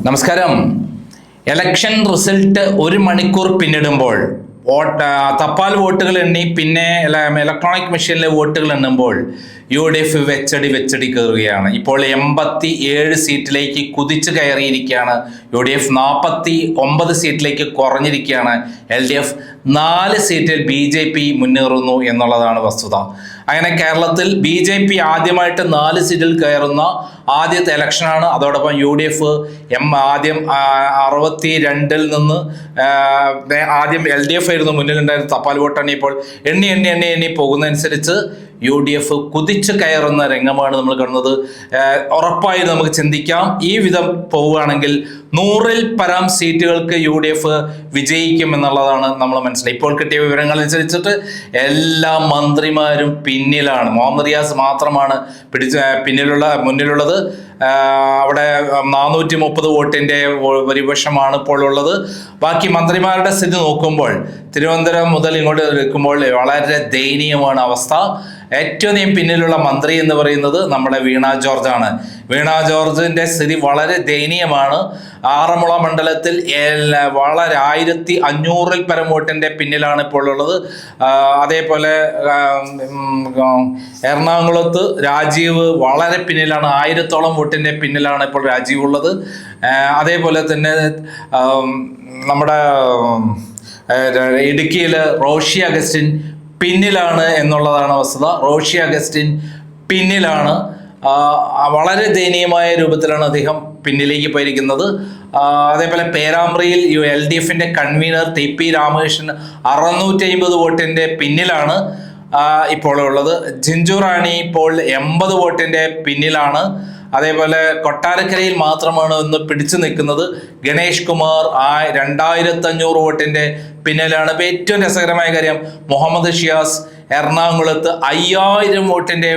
നമസ്കാരം. Election result ഒരു മണിക്കൂർ പിന്നിടുമ്പോൾ തപാൽ വോട്ടുകൾ എണ്ണി പിന്നെ ഇലക്ട്രോണിക് മെഷീനിലെ വോട്ടുകൾ എണ്ണുമ്പോൾ UDF വെച്ചടി കയറുകയാണ്. ഇപ്പോൾ 87 സീറ്റിലേക്ക് കുതിച്ചു കയറിയിരിക്കുകയാണ്. UDF 49 സീറ്റിലേക്ക് കുറഞ്ഞിരിക്കുകയാണ്. LDF 4 സീറ്റിൽ BJP മുന്നേറുന്നു എന്നുള്ളതാണ് വസ്തുത. അങ്ങനെ കേരളത്തിൽ BJP ആദ്യമായിട്ട് 4 സീറ്റിൽ കയറുന്ന ആദ്യത്തെ ഇലക്ഷനാണ്. അതോടൊപ്പം UDF ആദ്യം 62 നിന്ന് ആദ്യം LDF ആയിരുന്നു മുന്നിലുണ്ടായിരുന്ന തപാൽ വോട്ടെണ്ണി. ഇപ്പോൾ എണ്ണി പോകുന്നതനുസരിച്ച് UDF കുതിച്ചു കയറുന്ന രംഗമാണ് നമ്മൾ കാണുന്നത്. ഉറപ്പായി നമുക്ക് ചിന്തിക്കാം, ഈ വിധം പോവുകയാണെങ്കിൽ 100-ൽ പരം സീറ്റുകൾക്ക് UDF വിജയിക്കും എന്നുള്ളതാണ് നമ്മൾ മനസ്സിലായി. ഇപ്പോൾ കിട്ടിയ വിവരങ്ങൾ അനുസരിച്ചിട്ട് എല്ലാ മന്ത്രിമാരും പിന്നിലാണ്. മുഹമ്മദ് റിയാസ് മാത്രമാണ് മുന്നിലുള്ളത്. അവിടെ 430 വോട്ടിന്റെ ഭൂരിപക്ഷമാണ് ഇപ്പോൾ ഉള്ളത്. ബാക്കി മന്ത്രിമാരുടെ സ്ഥിതി നോക്കുമ്പോൾ തിരുവനന്തപുരം മുതൽ ഇങ്ങോട്ട് എടുക്കുമ്പോൾ വളരെ ദയനീയമാണ് അവസ്ഥ. ഏറ്റവും പിന്നിലുള്ള മന്ത്രി എന്ന് പറയുന്നത് നമ്മുടെ വീണ ജോർജ് ആണ്. വീണ ജോർജിന്റെ സ്ഥിതി വളരെ ദയനീയമാണ്. ആറന്മുള മണ്ഡലത്തിൽ വളരെ 1500-ൽ പരം വോട്ടിന്റെ പിന്നിലാണ് ഇപ്പോൾ ഉള്ളത്. അതേപോലെ എറണാകുളത്ത് രാജീവ് വളരെ പിന്നിലാണ്. 1000-ഓളം വോട്ടിന്റെ പിന്നിലാണ് ഇപ്പോൾ രാജീവ് ഉള്ളത്. അതേപോലെ തന്നെ നമ്മുടെ ഇടുക്കിയിൽ റോഷി അഗസ്റ്റിൻ പിന്നിലാണ് എന്നുള്ളതാണ് വസ്തുത. റോഷി അഗസ്റ്റിൻ പിന്നിലാണ്. വളരെ ദയനീയമായ രൂപത്തിലാണ് അദ്ദേഹം പിന്നിലേക്ക് പോയിരിക്കുന്നത്. അതേപോലെ പേരാമ്പ്രയിൽ LDFന്റെ കൺവീനർ TP രാമകൃഷ്ണൻ 650 വോട്ടിന്റെ പിന്നിലാണ് ഇപ്പോൾ ഉള്ളത്. ജിഞ്ചു റാണി ഇപ്പോൾ 80 വോട്ടിന്റെ പിന്നിലാണ്. അതേപോലെ കൊട്ടാരക്കരയിൽ മാത്രമാണ് ഒന്ന് പിടിച്ചു നിൽക്കുന്നത്. ഗണേഷ് കുമാർ 2500 വോട്ടിന്റെ പിന്നിലാണ്. ഇപ്പൊ ഏറ്റവും രസകരമായ കാര്യം, മുഹമ്മദ് ഷിയാസ് എറണാകുളത്ത് 5000 വോട്ടിന്റെ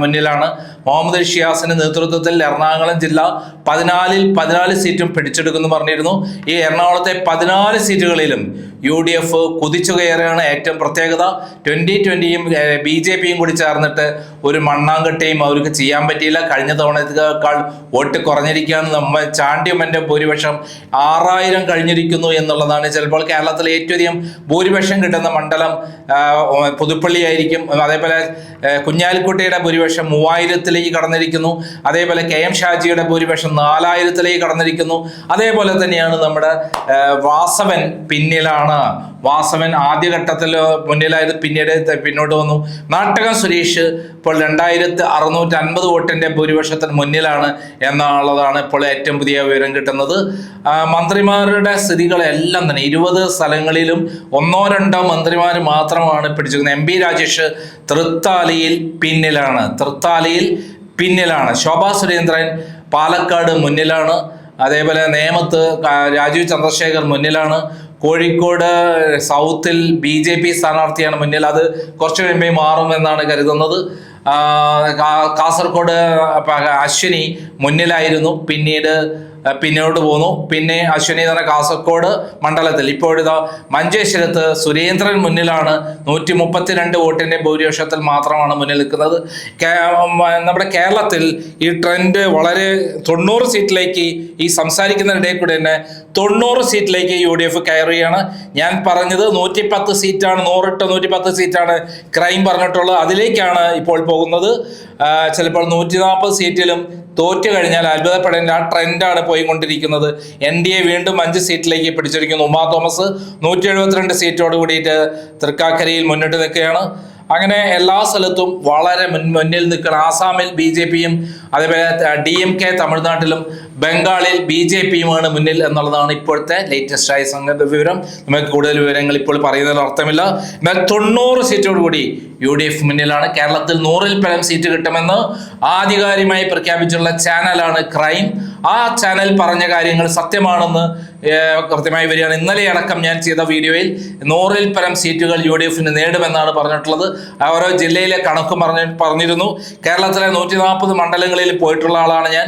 മുന്നിലാണ്. മുഹമ്മദ് ഷിയാസിന്റെ നേതൃത്വത്തിൽ എറണാകുളം ജില്ല 14-ൽ 14 സീറ്റും പിടിച്ചെടുക്കുമെന്ന് പറഞ്ഞിരുന്നു. ഈ എറണാകുളത്തെ 14 സീറ്റുകളിലും UDF കുതിച്ചു കയറുകയാണ്. ഏറ്റവും പ്രത്യേകത 2020-യും BJPയും കൂടി ചേർന്നിട്ട് ഒരു മണ്ണാങ്കട്ടയും അവർക്ക് ചെയ്യാൻ പറ്റിയില്ല. കഴിഞ്ഞ തവണത്തേക്കാൾ വോട്ട് കുറഞ്ഞിരിക്കുകയാണ്. ചാണ്ടിയമ്മന്റെ ഭൂരിപക്ഷം 6000 കഴിഞ്ഞിരിക്കുന്നു എന്നുള്ളതാണ്. ചിലപ്പോൾ കേരളത്തിലെ ഏറ്റവും അധികം ഭൂരിപക്ഷം കിട്ടുന്ന മണ്ഡലം പുതുപ്പള്ളി ആയിരിക്കും. അതേപോലെ കുഞ്ഞാലിക്കുട്ടിയുടെ ഭൂരിപക്ഷം 3000-ലേക്ക് കടന്നിരിക്കുന്നു. അതേപോലെ KM ഷാജിയുടെ ഭൂരിപക്ഷം 4000-ലേക്ക് കടന്നിരിക്കുന്നു. അതേപോലെ തന്നെയാണ് നമ്മുടെ വാസവൻ പിന്നിലാണ്. വാസവൻ ആദ്യഘട്ടത്തിൽ മുന്നിലായത് പിന്നീട് പിന്നോട്ട് വന്നു. നാട്ടകം സുരേഷ് ഇപ്പോൾ 2650 വോട്ടിന്റെ ഭൂരിപക്ഷത്തിന് മുന്നിലാണ് എന്നുള്ളതാണ് ഇപ്പോൾ ഏറ്റവും പുതിയ വിവരം കിട്ടുന്നത്. മന്ത്രിമാരുടെ സ്ഥിതികളെല്ലാം തന്നെ 20 സ്ഥലങ്ങളിലും 1-2 മന്ത്രിമാർ മാത്രമാണ് പിടിച്ചിരിക്കുന്നത്. MP രാജേഷ് തൃത്താലയിൽ പിന്നിലാണ്. ശോഭാ സുരേന്ദ്രൻ പാലക്കാട് മുന്നിലാണ്. അതേപോലെ നേമത്ത് രാജീവ് ചന്ദ്രശേഖർ മുന്നിലാണ്. കോഴിക്കോട് സൗത്തിൽ BJP സ്ഥാനാർത്ഥിയാണ് മുന്നിൽ. അത് കുറച്ചു കഴിയുമ്പോൾ മാറുമെന്നാണ് കരുതുന്നത്. കാസർഗോഡ് അശ്വിനി മുന്നിലായിരുന്നു, പിന്നോട്ട് പോന്നു. പിന്നെ അശ്വിനി എന്ന് പറഞ്ഞ കാസർഗോഡ് മണ്ഡലത്തിൽ ഇപ്പോഴിതാ മഞ്ചേശ്വരത്ത് സുരേന്ദ്രൻ മുന്നിലാണ്. 132 വോട്ടിന്റെ ഭൂരിപക്ഷത്തിൽ മാത്രമാണ് മുന്നിൽ നിൽക്കുന്നത്. നമ്മുടെ കേരളത്തിൽ ഈ ട്രെൻഡ് വളരെ 90 സീറ്റിലേക്ക്, ഈ സംസാരിക്കുന്നതിനിടയിൽ കൂടെ തന്നെ 90 സീറ്റിലേക്ക് UDF കയറുകയാണ്. ഞാൻ പറഞ്ഞത് 110 സീറ്റാണ്, 110 സീറ്റാണ് ക്രൈം പറഞ്ഞിട്ടുള്ളത്. അതിലേക്കാണ് ഇപ്പോൾ പോകുന്നത്. ചിലപ്പോൾ 140 സീറ്റിലും തോറ്റു കഴിഞ്ഞാൽ അത്ഭുതപ്പെടേണ്ട ആ ട്രെൻഡാണ് പോയിക്കൊണ്ടിരിക്കുന്നത്. NDA വീണ്ടും 5 സീറ്റിലേക്ക് പിടിച്ചിരിക്കുന്നു. ഉമാ തോമസ് 172 സീറ്റോട് കൂടിയിട്ട് തൃക്കാക്കരയിൽ മുന്നിട്ട് നിൽക്കുകയാണ്. അങ്ങനെ എല്ലാ സ്ഥലത്തും വളരെ മുന്നിൽ നിൽക്കണം. ആസാമിൽ BJPയും അതേപോലെ DMK തമിഴ്നാട്ടിലും ബംഗാളിൽ BJPയുമാണ് മുന്നിൽ എന്നുള്ളതാണ് ഇപ്പോഴത്തെ ലേറ്റസ്റ്റ് ആയ വിവരം. നമുക്ക് കൂടുതൽ വിവരങ്ങൾ ഇപ്പോൾ പറയുന്നതിൽ അർത്ഥമില്ല. എന്നാൽ 90 സീറ്റോടുകൂടി UDF മുന്നിലാണ്. കേരളത്തിൽ 100-ൽ പരം സീറ്റ് കിട്ടുമെന്ന് ആധികാരികമായി പ്രഖ്യാപിച്ചുള്ള ചാനലാണ് ക്രൈം. ആ ചാനൽ പറഞ്ഞ കാര്യങ്ങൾ സത്യമാണെന്ന് കൃത്യമായി വരികയാണ്. ഇന്നലെ അടക്കം ഞാൻ ചെയ്ത വീഡിയോയിൽ 100-ൽ പരം സീറ്റുകൾ UDFന് നേടുമെന്നാണ് പറഞ്ഞിട്ടുള്ളത്. ഓരോ ജില്ലയിലെ കണക്ക് പറഞ്ഞിരുന്നു. കേരളത്തിലെ 140 മണ്ഡലങ്ങളിൽ പോയിട്ടുള്ള ആളാണ് ഞാൻ.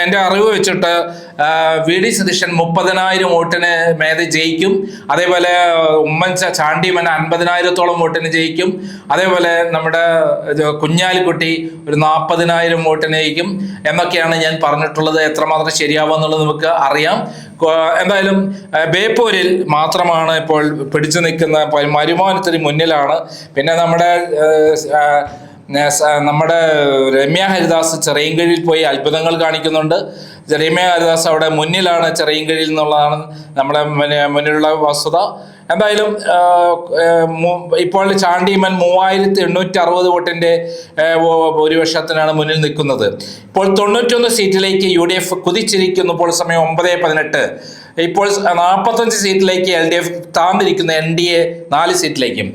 എൻ്റെ അറിവ് വെച്ചിട്ട് VD സതീശൻ 30,000 വോട്ടിന് മേലെ ജയിക്കും. അതേപോലെ ചാണ്ടിമൻ 50,000-ഓളം വോട്ടിന് ജയിക്കും. അതേപോലെ നമ്മുടെ കുഞ്ഞാലിക്കുട്ടി ഒരു 40,000 വോട്ടിന് ജയിക്കും എന്നൊക്കെയാണ് ഞാൻ പറഞ്ഞിട്ടുള്ളത്. എത്രമാത്രം ശരിയാവുമെന്നുള്ളത് നമുക്ക് അറിയാം. എന്തായാലും ബേപ്പൂരിൽ മാത്രമാണ് ഇപ്പോൾ പിടിച്ചു നിൽക്കുന്ന, വരുമാനത്തിന് മുന്നിലാണ്. പിന്നെ നമ്മുടെ രമ്യ ഹരിദാസ് ചിറയിൻകീഴിൽ പോയി അത്ഭുതങ്ങൾ കാണിക്കുന്നുണ്ട്. രമ്യ ഹരിദാസ് അവിടെ മുന്നിലാണ് ചിറയിൻകീഴിൽ എന്നുള്ളതാണ് നമ്മുടെ മുന്നിലുള്ള വസ്തുത. എന്തായാലും ഇപ്പോൾ ചാണ്ടിയമ്മൻ 3860 വോട്ടിന്റെ ഭൂരിപക്ഷത്തിനാണ് മുന്നിൽ നിൽക്കുന്നത്. ഇപ്പോൾ 91 സീറ്റിലേക്ക് UDF കുതിച്ചിരിക്കുന്നു. ഇപ്പോൾ സമയം 9:18. ഇപ്പോൾ 45 സീറ്റിലേക്ക് LDF താന്നിരിക്കുന്നു. NDA 4 സീറ്റിലേക്കും.